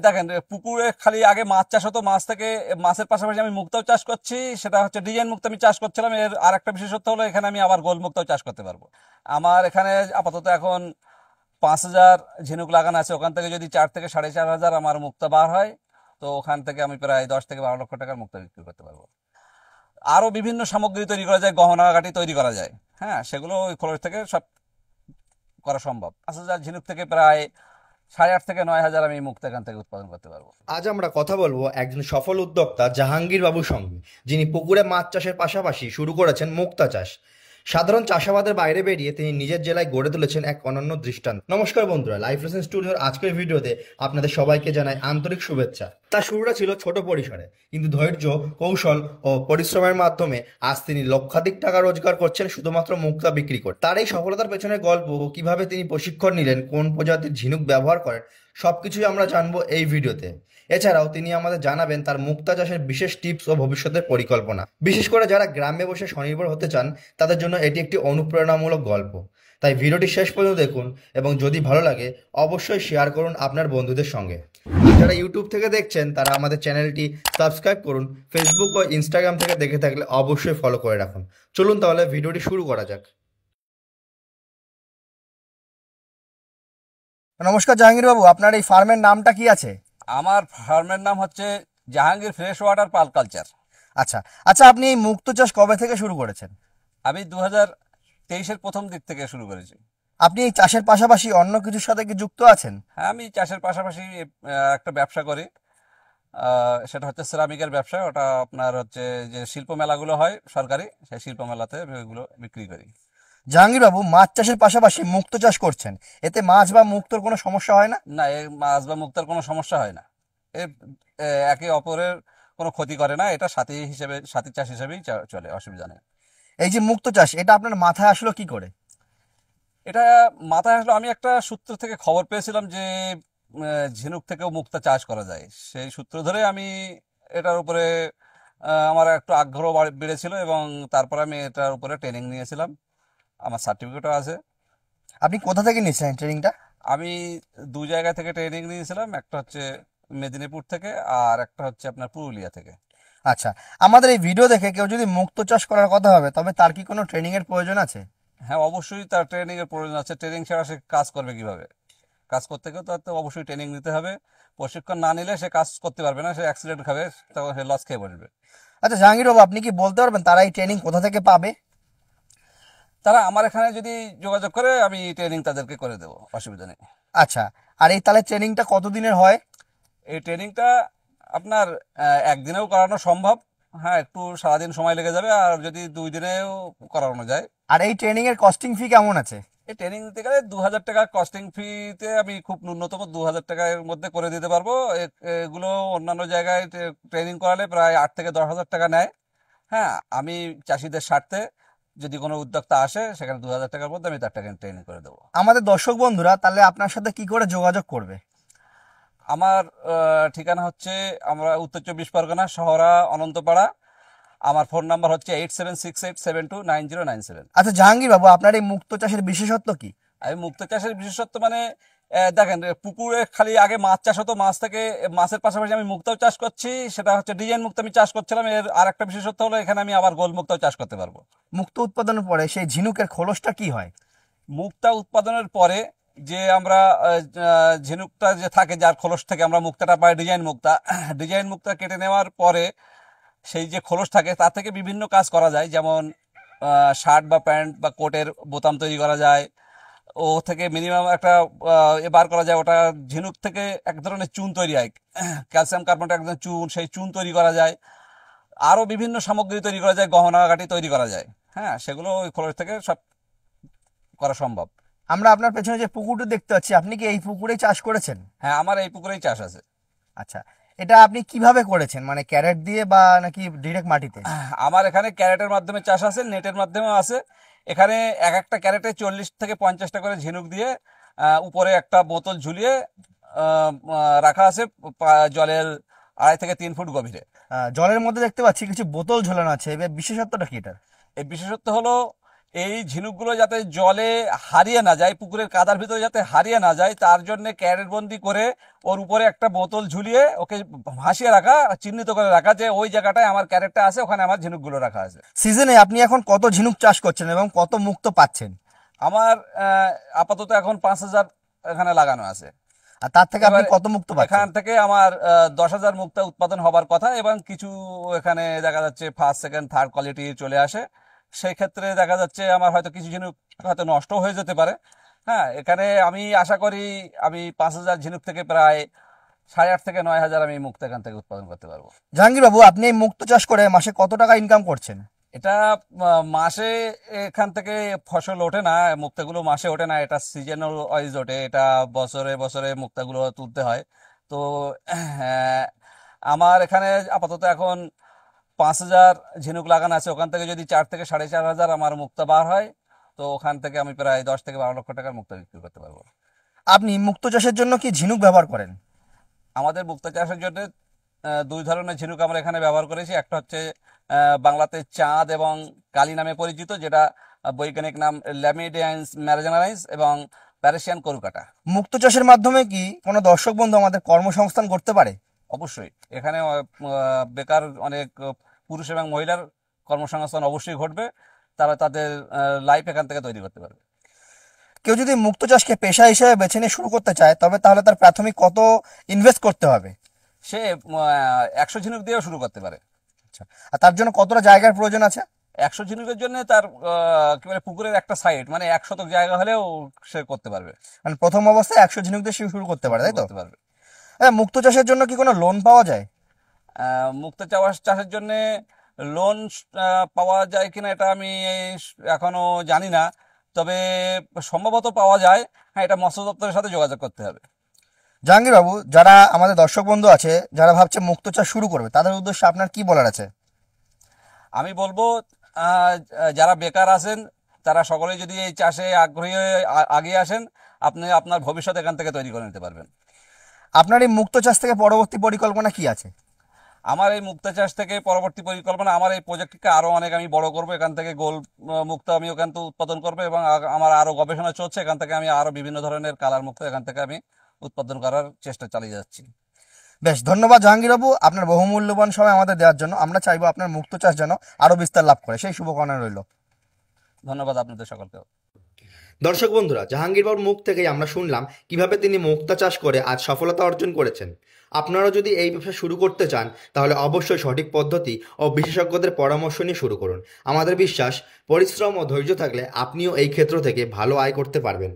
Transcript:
দেখেন পুকুরে খালি আগে মাছ চাষ হতো, মাছ থেকে মাছের পাশাপাশি আমি মুক্তাও চাষ করছি। সেটা হচ্ছে ডিজাইন মুক্তা আমি চাষ করছিলাম। এর আর একটা বিশেষত্ব হলো এখানে আমি আবার গোল মুক্তাও চাষ করতে পারবো। আমার এখানে আপাতত এখন 5,000 ঝিনুক লাগানো আছে। ওখান থেকে যদি 4 থেকে 4,500 আমার মুক্তা বার হয়, তো ওখান থেকে আমি প্রায় 10 থেকে 12 লক্ষ টাকার মুক্তা বিক্রি করতে পারবো। আরো বিভিন্ন সামগ্রী তৈরি করা যায়, গহনা গাটি তৈরি করা যায়। হ্যাঁ, সেগুলো ওই খোলস থেকে সব করা সম্ভব। 5,000 ঝিনুক থেকে প্রায় 8,500 থেকে 9,000 আমি মুক্তা এখান থেকে উৎপাদন করতে পারবো। আজ আমরা কথা বলবো একজন সফল উদ্যোক্তা জাহাঙ্গীর বাবুর সঙ্গে, যিনি পুকুরে মাছ চাষের পাশাপাশি শুরু করেছেন মুক্তা চাষ। সাধারণ চাষাবাদের বাইরে বেরিয়ে তিনি নিজের জেলায় গড়ে তুলেছেন এক অনন্য দৃষ্টান্ত। নমস্কার বন্ধুরা, লাইফ লেসন স্টুডিওর আজকের ভিডিওতে আপনাদের সবাইকে জানাই আন্তরিক শুভেচ্ছা। তার শুরুটা ছিল ছোট পরিসরে, কিন্তু ধৈর্য, কৌশল ও পরিশ্রমের মাধ্যমে আজ তিনি লক্ষাধিক টাকা রোজগার করছেন শুধুমাত্র মুক্তা বিক্রি করে। তার এই সফলতার পেছনে গল্প, কিভাবে তিনি প্রশিক্ষণ নিলেন, কোন প্রজাতির ঝিনুক ব্যবহার করেন, সবকিছুই আমরা জানবো এই ভিডিওতে। এছাড়াও তিনি আমাদের জানাবেন তার মুক্তা চাষের বিশেষ টিপস ও ভবিষ্যতের পরিকল্পনা। বিশেষ করে যারা গ্রামে বসে স্বনির্ভর হতে চান তাদের জন্য এটি একটি অনুপ্রেরণামূলক গল্প। তাই ভিডিওটি শেষ পর্যন্ত দেখুন এবং যদি ভালো লাগে অবশ্যই শেয়ার করুন আপনার বন্ধুদের সঙ্গে। যারা ইউটিউব থেকে দেখছেন তারা আমাদের চ্যানেলটি সাবস্ক্রাইব করুন। ফেসবুক ও ইনস্টাগ্রাম থেকে দেখে থাকলে অবশ্যই ফলো করে রাখুন। চলুন তাহলে ভিডিওটি শুরু করা যাক। নমস্কার জাহাঙ্গীর বাবু, আপনার এই ফার্মের নামটা কি আছে? আমার ফার্মের নাম হচ্ছে জাহাঙ্গীর ফ্রেশ ওয়াটার পাল কালচার। আচ্ছা আচ্ছা, আপনি এই মুক্তো চাষ কবে থেকে শুরু করেছেন? আমি 2023-এর প্রথম দিক থেকে শুরু করেছি। আপনি এই চাষের পাশাপাশি অন্য কিছুর সাথে কি যুক্ত আছেন? হ্যাঁ, আমি চাষের পাশাপাশি একটা ব্যবসা করি। সেটা হচ্ছে সিরামিকের ব্যবসা। ওটা আপনার হচ্ছে যে শিল্প মেলাগুলো হয় সরকারি, সেই শিল্প মেলাতে আমি ওইগুলো বিক্রি করি। জাহাঙ্গীর বাবু, মাছ চাষের পাশাপাশি মুক্তো চাষ করছেন, এতে মাছ বা মুক্তোর কোনো সমস্যা হয় না? না, এই মাছ বা মুক্তার কোনো সমস্যা হয় না। এ একে অপরের কোনো ক্ষতি করে না। এটা সাথী হিসেবে, সাথী চাষ হিসেবেই চলে, অসুবিধা নেই। এই যে মুক্তো চাষ, এটা আপনার মাথায় আসলো কি করে? এটা মাথায় আসলো, আমি একটা সূত্র থেকে খবর পেয়েছিলাম যে ঝিনুক থেকেও মুক্তা চাষ করা যায়। সেই সূত্র ধরে আমি এটার উপরে আমার একটু আগ্রহ বেড়েছিল এবং তারপর আমি এটার উপরে ট্রেনিং নিয়েছিলাম। আমার সার্টিফিকেটও আছে। আপনি কোথা থেকে নিয়েছেন ট্রেনিংটা? আমি 2 জায়গা থেকে ট্রেনিং নিয়েছিলাম। একটা হচ্ছে মেদিনীপুর থেকে, আর একটা হচ্ছে আপনার পুরুলিয়া থেকে। আচ্ছা, আমাদের এই ভিডিও দেখে কেউ যদি মুক্তো চাষ করার কথা হবে, তবে তার কি কোনো ট্রেনিং এর প্রয়োজন আছে? হ্যাঁ, অবশ্যই তার ট্রেনিং এর প্রয়োজন আছে। ট্রেনিং ছাড়া সে কাজ করবে কিভাবে? কাজ করতে গেলে তার তো অবশ্যই ট্রেনিং নিতে হবে। প্রশিক্ষণ না নিলে সে কাজ করতে পারবে না, সে অ্যাক্সিডেন্ট খাবে, তখন সে লস খেয়ে বসবে। আচ্ছা জাহাঙ্গীর বাবু, আপনি কি বলতে পারবেন তারা এই ট্রেনিং কোথা থেকে পাবে? তারা আমার এখানে যদি যোগাযোগ করে আমি ট্রেনিং তাদেরকে করে দেবো, অসুবিধা নেই। আচ্ছা, আর এই তাহলে ট্রেনিংটা কতদিনের হয়? এই ট্রেনিংটা আপনার একদিনেও করানো সম্ভব। হ্যাঁ, একটু সারাদিন সময় লেগে যাবে, আর যদি 2 দিনেও করানো যায়। আর এই ট্রেনিং এর কস্টিং ফি কেমন আছে? এই ট্রেনিং দিতে গেলে 2,000 টাকা কস্টিং ফিতে আমি খুব ন্যূনতম 2,000 টাকার মধ্যে করে দিতে পারবো। এগুলো অন্যান্য জায়গায় ট্রেনিং করালে প্রায় 8 থেকে 10,000 টাকা নেয়। হ্যাঁ, আমি চাষিদের স্বার্থে যদি কোনো উদ্যোক্তা আসে, সেখানে 2,000 টাকার মধ্যে আমি তার টাকা ট্রেনিং করে দেবো। আমাদের দর্শক বন্ধুরা তাহলে আপনার সাথে কি করে যোগাযোগ করবে? আমার ঠিকানা হচ্ছে, আমরা উত্তর 24 পরগনা, শহরা, অনন্তপাড়া। আমার ফোন নাম্বার হচ্ছে 8768729097। আচ্ছা জাহাঙ্গীর বাবু, আপনার এই মুক্তো চাষের বিশেষত্ব কি? আমি মুক্ত চাষের বিশেষত্ব মানে দেখেন পুকুরে খালি আগে মাছ চাষ হতো, মাছ থেকে মাছের পাশাপাশি আমি মুক্তাও চাষ করছি। সেটা হচ্ছে ডিজাইন মুক্তা আমি চাষ করছিলাম। এর আর একটা বিশেষত্ব হলো এখানে আমি আবার গোল মুক্তাও চাষ করতে পারবো। মুক্তো উৎপাদনের পরে সেই ঝিনুকের খোলসটা কি হয়? মুক্তা উৎপাদনের পরে যে আমরা ঝিনুকটা যে থাকে, যার খোলস থেকে আমরা মুক্তাটা পাই, ডিজাইন মুক্তা। ডিজাইন মুক্তা কেটে নেওয়ার পরে সেই যে খোলস থাকে তার থেকে বিভিন্ন কাজ করা যায়। যেমন শার্ট বা প্যান্ট বা কোটের বোতাম তৈরি করা যায়। ও থেকে মিনিমাম একটা বার করা যায়। ওটা ঝিনুক থেকে এক ধরনের চুন তৈরি হয়, ক্যালসিয়াম কার্বনেট এক ধরনের চুন, সেই চুন তৈরি করা যায়। আরো বিভিন্ন সামগ্রী তৈরি করা যায়, গহনা গাটি তৈরি করা যায়। হ্যাঁ, সেগুলো ওই খোলস থেকে সব করা সম্ভব। আমরা আপনার পেছনে যে পুকুরটা দেখতে পাচ্ছি, আপনি কি এই পুকুরেই চাষ করেছেন? হ্যাঁ, আমার এই পুকুরেই চাষ আছে। আচ্ছা, এটা আপনি কিভাবে করেছেন, মানে ক্যারেট দিয়ে বা নাকি ডিরেক্ট মাটিতে? আমার এখানে ক্যারেটের মাধ্যমে চাষ আছে, নেটের মাধ্যমেও আছে। এখানে এক একটা ক্যারেটে 40 থেকে 50টা করে ঝিনুক দিয়ে উপরে একটা বোতল ঝুলিয়ে রাখা আছে জলের 2.5 থেকে 3 ফুট গভীরে। জলের মধ্যে দেখতে পাচ্ছি কিছু বোতল ঝোলানো আছে, এবার বিশেষত্বটা কি এটার? এই বিশেষত্ব হলো এই ঝিনুকগুলো যাতে জলে হারিয়ে না যায়, পুকুরের কাদার ভিতরে যাতে হারিয়ে না যায়, তার জন্য ক্যারেট বন্দি করে ওর উপরে একটা বোতল ঝুলিয়ে ওকে ভাসিয়ে রাখা, চিহ্নিত করে রাখা যে ওই জায়গাটায় আমার ক্যারেটটা আছে, ওখানে আমার ঝিনুকগুলো রাখা আছে। সিজনে আপনি এখন কত ঝিনুক চাষ করছেন এবং কত মুক্তো পাচ্ছেন? আমার আপাতত এখন 5,000 এখানে লাগানো আছে। আর তার থেকে আপনি এবারে কত মুক্তো পাচ্ছেন? এখান থেকে আমার 10,000 মুক্তা উৎপাদন হবার কথা, এবং কিছু এখানে দেখা যাচ্ছে ফার্স্ট সেকেন্ড থার্ড কোয়ালিটি চলে আসে। সেই ক্ষেত্রে দেখা যাচ্ছে আমার হয়তো কিছু ঝিনুক হয়তো নষ্ট হয়ে যেতে পারে। হ্যাঁ, এখানে আমি আশা করি আমি 5,000 ঝিনুক থেকে প্রায় 8,500 থেকে 9,000 আমি মুক্তা এখান থেকে উৎপাদন করতে পারবো। জাহাঙ্গীর বাবু, আপনি এই মুক্তো চাষ করে মাসে কত টাকা ইনকাম করছেন? এটা মাসে এখান থেকে ফসল ওঠে না, মুক্তাগুলো মাসে ওঠে না, এটা সিজনাল ওয়াইজ ওঠে, এটা বছরে বছরে মুক্তাগুলো তুলতে হয়। তো আমার এখানে আপাতত এখন 5,000 ঝিনুক লাগানো আছে, ওখান থেকে যদি 4 থেকে 4,500 আমার মুক্তা বার হয়, তো ওখান থেকে আমি প্রায় 10 থেকে 12 লক্ষ টাকার মুক্তা বিক্রি করতে পারবো। আপনি মুক্তো চাষের জন্য কি ঝিনুক ব্যবহার করেন? আমাদের মুক্তা চাষের জন্য দুই ধরনের ঝিনুক আমরা এখানে ব্যবহার করেছি। একটা হচ্ছে বাংলাতে চাঁদ এবং কালী নামে পরিচিত, যেটা বৈজ্ঞানিক নাম ল্যামিডিয়ান্স ম্যারিজানারাইস, এবং প্যারিসিয়ান করুকাটা। মুক্তো চাষের মাধ্যমে কি কোনো দর্শক বন্ধু আমাদের কর্মসংস্থান করতে পারে? অবশ্যই এখানে বেকার অনেক পুরুষ এবং মহিলার কর্মসংস্থান অবশ্যই ঘটবে, তারা তাদের লাইফ এখান থেকে তৈরি করতে পারবে। কেউ যদি মুক্তো চাষকে পেশা হিসেবে বেছে নিয়ে শুরু করতে চায়, তবে তাহলে তার প্রাথমিক কত ইনভেস্ট করতে হবে? সে 100 ঝিনুক দিয়েও শুরু করতে পারে। আচ্ছা, আর তার জন্য কতটা জায়গার প্রয়োজন আছে? 100 ঝিনুকের জন্য তার কি বলে পুকুরের একটা সাইড, মানে 1 শতক জায়গা হলেও সে করতে পারবে, মানে প্রথম অবস্থায় 100 ঝিনুক দিয়ে সে শুরু করতে পারে, তাই তো? করতে পারবে। হ্যাঁ, মুক্তো চাষের জন্য কি কোনো লোন পাওয়া যায়? মুক্তা চাষের জন্য লোন পাওয়া যায় কিনা এটা আমি এখনো জানি না, তবে সম্ভবত পাওয়া যায়। হ্যাঁ, এটা মৎস্য দপ্তরের সাথে যোগাযোগ করতে হবে। জাহাঙ্গীর বাবু, যারা আমাদের দর্শক বন্ধু আছে, যারা ভাবছে মুক্তো চাষ শুরু করবে, তাদের উদ্দেশ্যে আপনার কি বলার আছে? আমি বলবো যারা বেকার আছেন তারা সকলেই যদি এই চাষে আগ্রহী হয়ে আগিয়ে আসেন, আপনি আপনার ভবিষ্যৎ এখান থেকে তৈরি করে নিতে পারবেন। আপনার এই মুক্তো চাষ থেকে পরবর্তী পরিকল্পনা কি আছে? আমার এই মুক্তা চাষ থেকে পরবর্তী পরিকল্পনা, আমার এই প্রজেক্টকে আরো অনেক আমি বড় করব, এখান থেকে গোল মুক্তা আমি ওখান থেকে উৎপাদন করবো, এবং আমার আরো গবেষণা চলছে, এখান থেকে আমি আরো বিভিন্ন ধরনের কালার মুক্তা এখান থেকে আমি উৎপাদন করার চেষ্টা চালিয়ে যাচ্ছি। বেশ, ধন্যবাদ জাহাঙ্গীর বাবু আপনার বহুমূল্যবান সময় আমাদের দেওয়ার জন্য। আমরা চাইবো আপনার মুক্তো চাষ যেন আরো বিস্তার লাভ করে, সেই শুভকামনা রইল। ধন্যবাদ আপনাদের সকলকে। দর্শক বন্ধুরা, জাহাঙ্গীর বাবুর মুখ থেকেই আমরা শুনলাম কিভাবে তিনি মুক্তা চাষ করে আজ সফলতা অর্জন করেছেন। আপনারা যদি এই ব্যবসা শুরু করতে চান, তাহলে অবশ্যই সঠিক পদ্ধতি ও বিশেষজ্ঞদের পরামর্শ নিয়ে শুরু করুন। আমাদের বিশ্বাস, পরিশ্রম ও ধৈর্য থাকলে আপনিও এই ক্ষেত্র থেকে ভালো আয় করতে পারবেন।